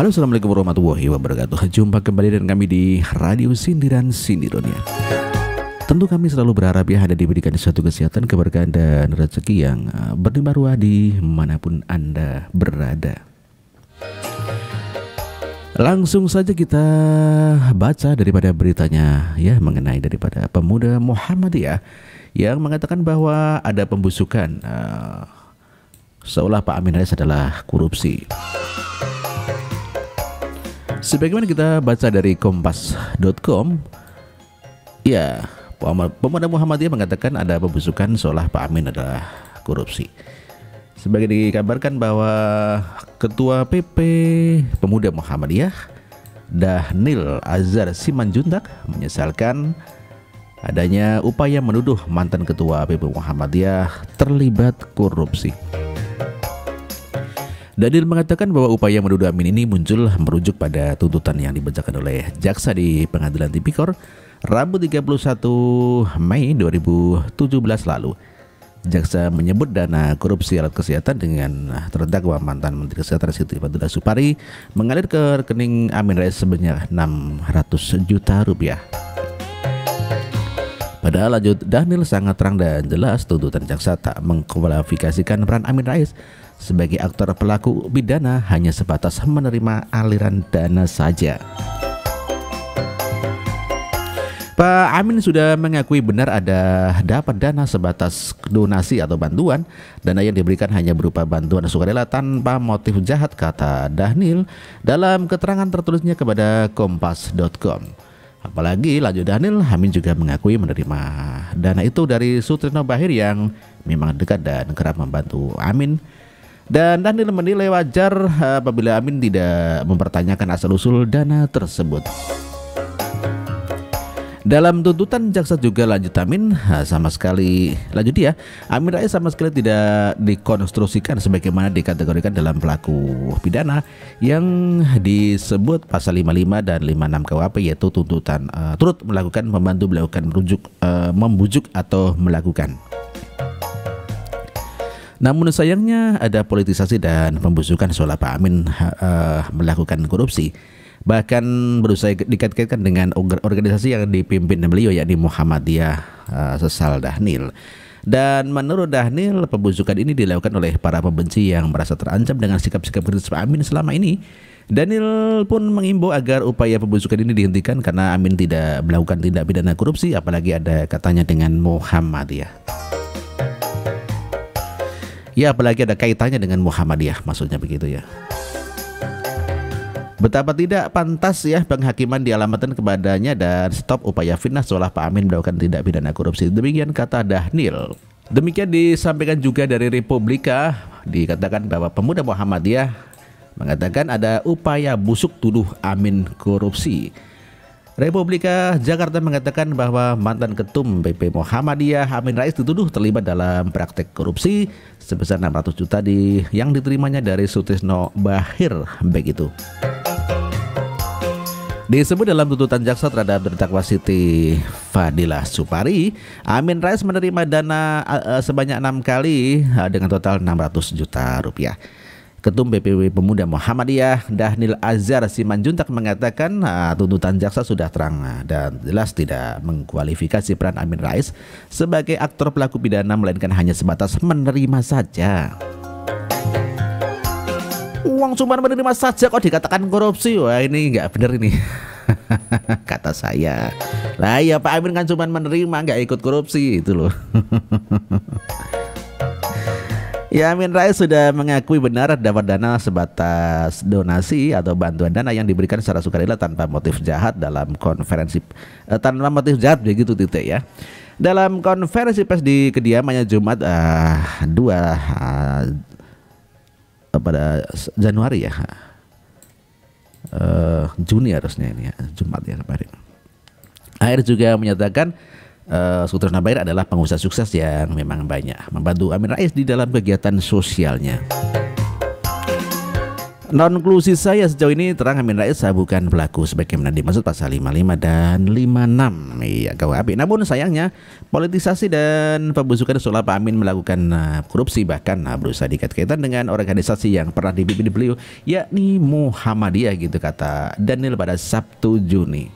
Halo, assalamualaikum warahmatullahi wabarakatuh. Jumpa kembali dengan kami di Radio Sindiran Sindironia. Tentu kami selalu berharap ya Anda diberikan suatu kesehatan, keberkahan dan rezeki yang berlimpah ruah di manapun Anda berada. Langsung saja kita baca daripada beritanya ya mengenai daripada pemuda Muhammadiyah yang mengatakan bahwa ada pembusukan seolah Pak Amin Rais adalah korupsi. Sebagaimana kita baca dari kompas.com, ya, pemuda Muhammadiyah mengatakan ada pembusukan seolah Pak Amin adalah korupsi. Sebagai dikabarkan bahwa Ketua PP Pemuda Muhammadiyah Dhanil Azhar Simanjuntak menyesalkan adanya upaya menuduh mantan Ketua PP Muhammadiyah terlibat korupsi. Dhanil mengatakan bahwa upaya menuduh Amin ini muncul merujuk pada tuntutan yang dibacakan oleh jaksa di Pengadilan Tipikor Rabu 31 Mei 2017 lalu. Jaksa menyebut dana korupsi alat kesehatan dengan terdakwa mantan Menteri Kesehatan Siti Fadila Supari mengalir ke rekening Amin Rais sebanyak 600 juta rupiah. Padahal lanjut Dhanil sangat terang dan jelas tuntutan jaksa tak mengkualifikasikan peran Amin Rais sebagai aktor pelaku pidana, hanya sebatas menerima aliran dana saja. Pak Amin sudah mengakui benar ada dapat dana sebatas donasi atau bantuan. Dana yang diberikan hanya berupa bantuan sukarela tanpa motif jahat, kata Dhanil dalam keterangan tertulisnya kepada kompas.com. Apalagi lanjut Dhanil, Amin juga mengakui menerima dana itu dari Sutrisno Bahir yang memang dekat dan kerap membantu Amin. Dan Dhanil menilai wajar apabila Amin tidak mempertanyakan asal-usul dana tersebut. Dalam tuntutan jaksa juga lanjut Amin Amin Rais sama sekali tidak dikonstruksikan sebagaimana dikategorikan dalam pelaku pidana yang disebut pasal 55 dan 56 KUHP, yaitu tuntutan turut melakukan, membantu melakukan, membujuk atau melakukan. Namun sayangnya ada politisasi dan pembusukan seolah Pak Amin melakukan korupsi. Bahkan berusaha dikait-kaitkan dengan organisasi yang dipimpin beliau, yakni Muhammadiyah Sesal Dhanil. Dan menurut Dhanil, pembusukan ini dilakukan oleh para pembenci yang merasa terancam dengan sikap-sikap kritis Pak Amin selama ini. Dhanil pun mengimbau agar upaya pembusukan ini dihentikan karena Amin tidak melakukan tindak pidana korupsi, apalagi ada katanya dengan Muhammadiyah. Ya, apalagi ada kaitannya dengan Muhammadiyah, maksudnya begitu ya. Betapa tidak pantas ya penghakiman dialamatkan kepadanya dan stop upaya fitnah seolah Pak Amin melakukan tindak pidana korupsi. Demikian kata Dhanil. Demikian disampaikan juga dari Republika, dikatakan bahwa pemuda Muhammadiyah mengatakan ada upaya busuk tuduh Amin korupsi. Republika Jakarta mengatakan bahwa mantan ketum PP Muhammadiyah Amin Rais dituduh terlibat dalam praktek korupsi sebesar 600 juta yang diterimanya dari Sutrisno Bahir begitu. Disebut dalam tuntutan jaksa terhadap terdakwa Siti Fadila Supari, Amin Rais menerima dana sebanyak 6 kali dengan total 600 juta rupiah. Ketum BPW Pemuda Muhammadiyah Dhanil Azhar Simanjuntak mengatakan tuntutan jaksa sudah terang dan jelas tidak mengkualifikasi peran Amin Rais sebagai aktor pelaku pidana, melainkan hanya sebatas menerima saja. Uang cuma menerima saja kok dikatakan korupsi? Wah, ini nggak benar ini. Kata saya. Lah ya, Pak Amin kan cuma menerima, nggak ikut korupsi itu loh. Ya, Amin Rais sudah mengakui benar dapat dana sebatas donasi atau bantuan dana yang diberikan secara sukarela tanpa motif jahat dalam konferensi tanpa motif jahat begitu titik ya. Dalam konferensi pers di kediamannya Jumat pada Januari ya. Juni harusnya ini ya, Jumat ya kemarin. Akhir juga menyatakan Sutrisno Bahir adalah pengusaha sukses yang memang banyak membantu Amin Rais di dalam kegiatan sosialnya. Konklusi saya sejauh ini terang Amin Rais bukan pelaku sebagaimana dimaksud pasal 55 dan 56 ya KUHP. Namun sayangnya politisasi dan pembusukan seolah Pak Amin melakukan korupsi, bahkan berusaha dikait-kaitan dengan organisasi yang pernah dipimpin beliau, yakni Muhammadiyah gitu kata Daniel pada Sabtu Juni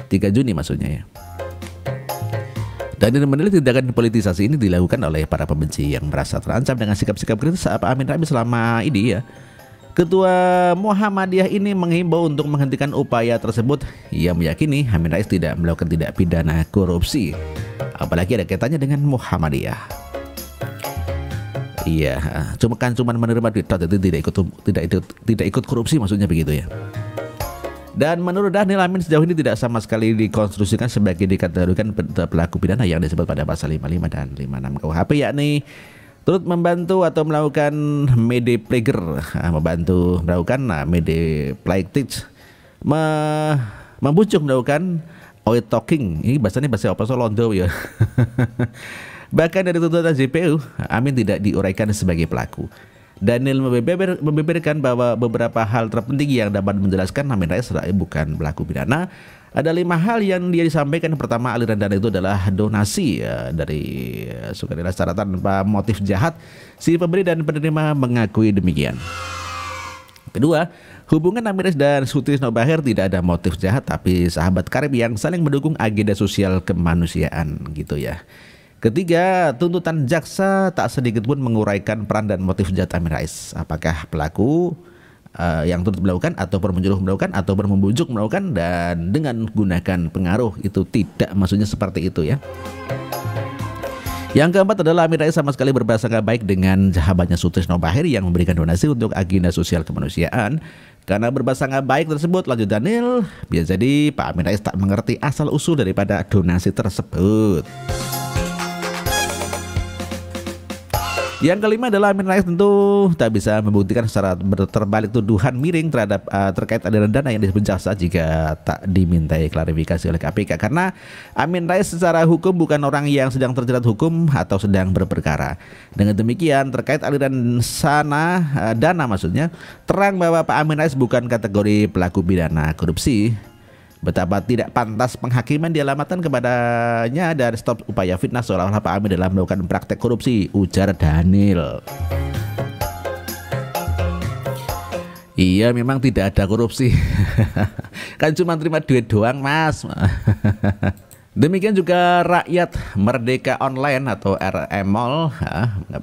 3 Juni maksudnya ya. Daniel menilai tindakan politisasi ini dilakukan oleh para pembenci yang merasa terancam dengan sikap-sikap kritis Pak Amin Rais selama ini ya. Ketua Muhammadiyah ini menghimbau untuk menghentikan upaya tersebut. Ia meyakini Amin Rais tidak melakukan tindak pidana korupsi, apalagi ada kaitannya dengan Muhammadiyah. Iya, cuma menerima duit, tidak ikut korupsi maksudnya begitu ya. Dan menurut Daniel, Amin sejauh ini tidak sama sekali dikonstruksikan sebagai dikategorikan pelaku pidana yang disebut pada pasal 55 dan 56 KUHP, yakni turut membantu atau melakukan medepleger, membantu melakukan medeplegic, membujuk melakukan oil talking. Ini bahasanya bahasa apa Londo ya. Bahkan dari tuntutan JPU, Amin tidak diuraikan sebagai pelaku. Daniel membeberkan bahwa beberapa hal terpenting yang dapat menjelaskan Amin Rais bukan pelaku pidana. Ada 5 hal yang dia disampaikan. Pertama, aliran dana itu adalah donasi dari sukarela secara tanpa motif jahat. Si pemberi dan penerima mengakui demikian. Kedua, hubungan Amin Rais dan Sutrisno Baher tidak ada motif jahat, tapi sahabat karib yang saling mendukung agenda sosial kemanusiaan gitu ya. Ketiga, tuntutan jaksa tak sedikit pun menguraikan peran dan motif jahat Amin Rais. Apakah pelaku yang turut melakukan atau menyuruh melakukan atau membujuk melakukan dan dengan gunakan pengaruh, itu tidak, maksudnya seperti itu ya. Yang keempat adalah Amin Rais sama sekali berprasangka baik dengan sahabatnya Sutrisno Baher yang memberikan donasi untuk agenda sosial kemanusiaan. Karena berprasangka baik tersebut, lanjut Daniel, bisa jadi Pak Amin Rais tak mengerti asal usul daripada donasi tersebut. Yang kelima adalah Amin Rais tentu tak bisa membuktikan secara terbalik tuduhan miring terhadap terkait aliran dana yang disebut jaksa jika tak dimintai klarifikasi oleh KPK, karena Amin Rais secara hukum bukan orang yang sedang terjerat hukum atau sedang berperkara. Dengan demikian terkait aliran dana maksudnya terang bahwa Pak Amin Rais bukan kategori pelaku pidana korupsi. Betapa tidak pantas penghakiman dialamatkan kepadanya dan stop upaya fitnah seolah-olah Pak Amin dalam melakukan praktek korupsi, ujar Daniel. Iya, memang tidak ada korupsi. Kan cuma terima duit doang, Mas. Demikian juga Rakyat Merdeka Online atau RMOL,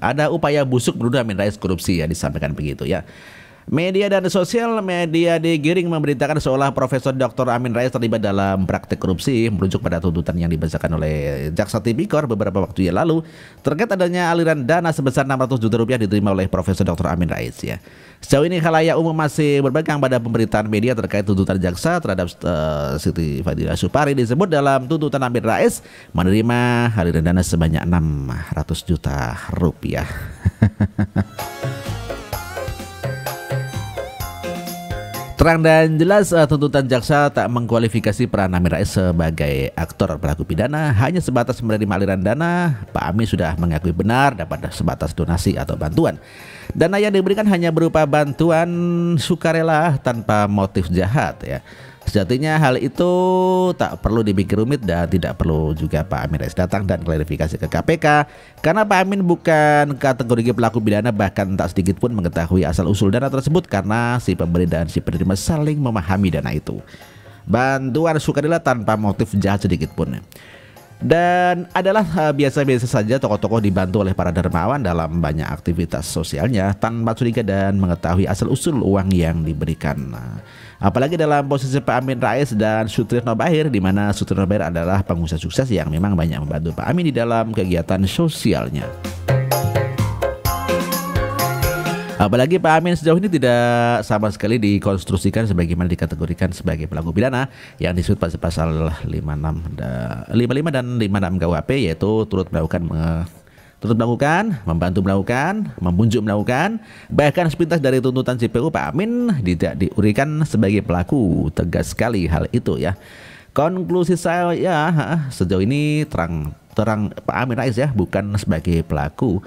ada upaya busuk menuduh Amin Rais korupsi ya, disampaikan begitu ya. Media dan sosial media digiring memberitakan seolah Profesor Dr. Amin Rais terlibat dalam praktek korupsi, merujuk pada tuntutan yang dibacakan oleh Jaksa Tipikor beberapa waktu yang lalu terkait adanya aliran dana sebesar 600 juta rupiah diterima oleh Profesor Dr. Amin Rais ya. Sejauh ini khalayak umum masih berpegang pada pemberitaan media terkait tuntutan jaksa terhadap Siti Fadila Supari. Disebut dalam tuntutan Amin Rais menerima aliran dana sebanyak 600 juta rupiah. Terang dan jelas tuntutan jaksa tak mengkualifikasi peran Amin Rais sebagai aktor pelaku pidana, hanya sebatas menerima aliran dana. Pak Amin sudah mengakui benar dapat sebatas donasi atau bantuan. Dana yang diberikan hanya berupa bantuan sukarela tanpa motif jahat ya. Sejatinya hal itu tak perlu dibikin rumit dan tidak perlu juga Pak Amin Rais datang dan klarifikasi ke KPK, karena Pak Amin bukan kategori pelaku pidana, bahkan tak sedikit pun mengetahui asal usul dana tersebut karena si pemberi dan si penerima saling memahami dana itu. Bantuan sukarela tanpa motif jahat sedikit pun. Dan adalah biasa-biasa saja tokoh-tokoh dibantu oleh para dermawan dalam banyak aktivitas sosialnya tanpa curiga dan mengetahui asal usul uang yang diberikan. Apalagi dalam posisi Pak Amin Rais dan Sutrisno Baher, di mana Sutrisno Baher adalah pengusaha sukses yang memang banyak membantu Pak Amin di dalam kegiatan sosialnya. Apalagi Pak Amin sejauh ini tidak sama sekali dikonstruksikan sebagaimana dikategorikan sebagai pelaku pidana yang disebut pasal 55 dan 56 KUHP, yaitu turut melakukan, membantu melakukan, membujuk melakukan, bahkan sepintas dari tuntutan JPU Pak Amin tidak diuraikan sebagai pelaku. Tegas sekali hal itu ya. Konklusi saya ya, sejauh ini terang Pak Amin Rais ya bukan sebagai pelaku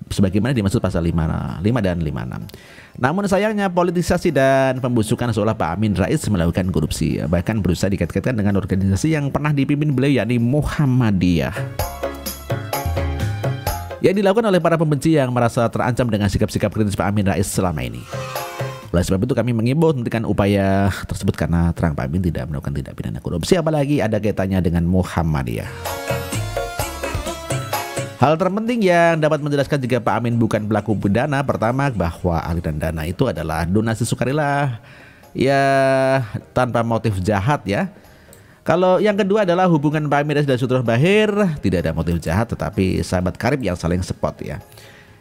sebagaimana dimaksud pasal 5 dan 56. Namun sayangnya politisasi dan pembusukan seolah Pak Amin Rais melakukan korupsi, bahkan berusaha dikait-kaitkan dengan organisasi yang pernah dipimpin beliau, yakni Muhammadiyah, yang dilakukan oleh para pembenci yang merasa terancam dengan sikap-sikap kritis Pak Amin Rais selama ini. Oleh sebab itu kami mengimbau menghentikan upaya tersebut karena terang Pak Amin tidak melakukan tindak pidana korupsi, apalagi ada kaitannya dengan Muhammadiyah. Hal terpenting yang dapat menjelaskan jika Pak Amin bukan pelaku pidana, pertama bahwa aliran dana itu adalah donasi sukarela ya tanpa motif jahat ya. Kalau yang kedua adalah hubungan Pak Amin Rais dan Sutro Bahir tidak ada motif jahat tetapi sahabat karib yang saling support ya.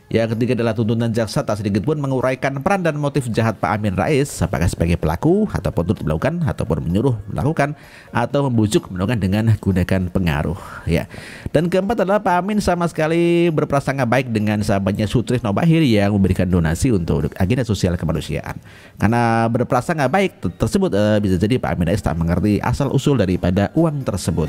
Yang ketiga adalah tuntutan jaksa tak sedikit pun menguraikan peran dan motif jahat Pak Amin Rais, apakah sebagai pelaku ataupun turut melakukan ataupun menyuruh melakukan atau membujuk melakukan dengan gunakan pengaruh ya. Dan keempat adalah Pak Amin sama sekali berprasangka baik dengan sahabatnya Sutrisno Bahir yang memberikan donasi untuk agenda sosial kemanusiaan. Karena berprasangka baik tersebut bisa jadi Pak Amin Rais tak mengerti asal usul daripada uang tersebut.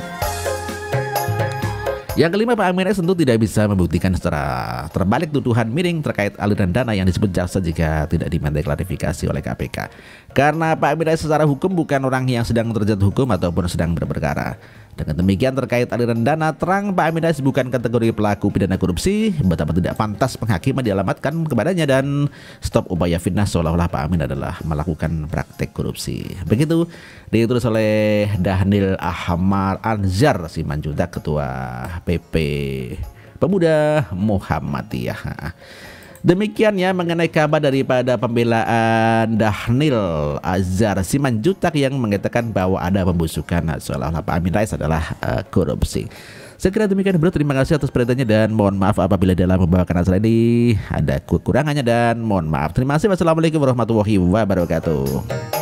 Yang kelima, Pak Amin Rais tentu tidak bisa membuktikan secara terbalik tuduhan miring terkait aliran dana yang disebut jaksa jika tidak dimintai klarifikasi oleh KPK. Karena Pak Amin Rais secara hukum bukan orang yang sedang terjerat hukum ataupun sedang berperkara. Dengan demikian terkait aliran dana, terang Pak Amin Rais bukan kategori pelaku pidana korupsi, betapa tidak pantas penghakiman dialamatkan kepadanya dan stop upaya fitnah seolah-olah Pak Amin adalah melakukan praktek korupsi. Begitu ditulis oleh Dhanil Ahmad Anzar Simanjuntak, Ketua PP Pemuda Muhammadiyah. Demikian ya mengenai kabar daripada pembelaan Dhanil Azhar Simanjuntak yang mengatakan bahwa ada pembusukan seolah-olah Pak Amin Rais adalah korupsi. Saya kira demikian bro, terima kasih atas perhatiannya dan mohon maaf apabila dalam membawakan acara ini ada kekurangannya dan mohon maaf. Terima kasih. Wassalamualaikum warahmatullahi wabarakatuh.